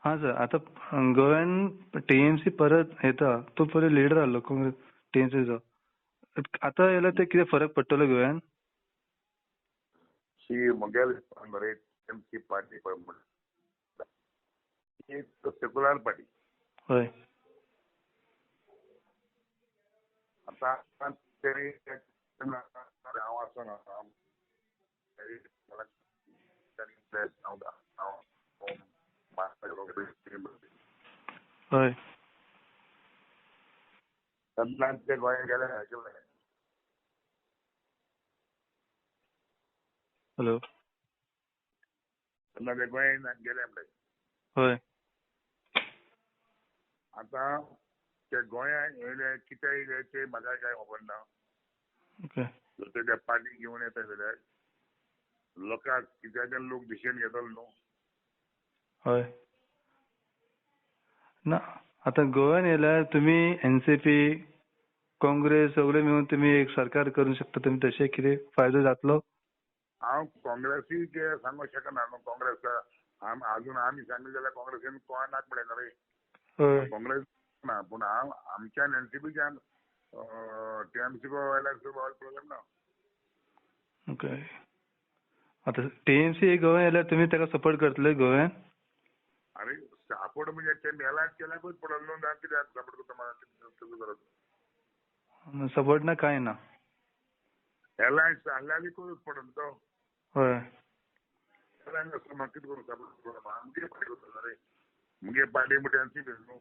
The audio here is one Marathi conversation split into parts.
हा सर, आता गोव्यान टीएमसी परत येता तो पयलीं लिडर आहलो काँग्रेस टीएमसीचो. आता येयला ते कितें फरक पडटलो गोव्यान? शी मुगेल बरे टीएमसी पार्टी पळय म्हणटा ही एक सेक्युलर पार्टी. हय. आता तरी हांव आसना हय. ते गोंयांत गेले हॅलो. तेन्ना ते गोंयांत गेले म्हणटात. हय. आता ते गोंयांत येयले कितें येयले ते म्हाका कांय खबर ना. ओके. जर ते त्या पार्टी घेवन येता जाल्यार लोकांक कित्याचे लोक डिसिजन घेतलो न्हू. हय. ना आता गोव्यान येयल्यार तुमी एनसीपी काँग्रेस सगळे मिळून तुम्ही एक सरकार करूंक शकता. तुमी तशें कितें फायदो जातलो? हांव काँग्रेसीक सांगूंक शकना न्हू. काँग्रेस अजून आमी सांगले जाल्यार काँग्रेसीन कोणा नाक पडयना रे. काँग्रेस ना पूण हांव आमच्यान एनसीपीच्यान टीएमसी व्हायला प्रॉब्लेम ना. ओके. आता टीएमसी गोव्यान येयल्यार तुमी ताका सपोर्ट करतले गोव्यान? अरे सपोर्ट म्हणजे ते मेलाच केल्याकूच पडलो न्हू. कित्याक सपोर्ट करता म्हाका सपोर्ट ना कांय ना. एलायन्स आहल्याकूच पडलो तो. हय. एलायन्स आसता म्हाका कितें करूं सपोर्ट करूं आमगे पार्टी करता रे. मुगे पार्टी म्हणजे एनसीपी न्हू.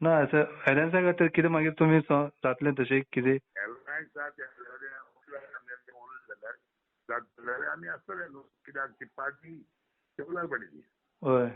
ना एलायन्सा खातीर कितें मागीर तुमी जातलें तशें कितें? एलायन्स जाल्यार आमी आसतले न्हू. कित्याक ती पार्टी सेक्युलर पार्टी ती. हय.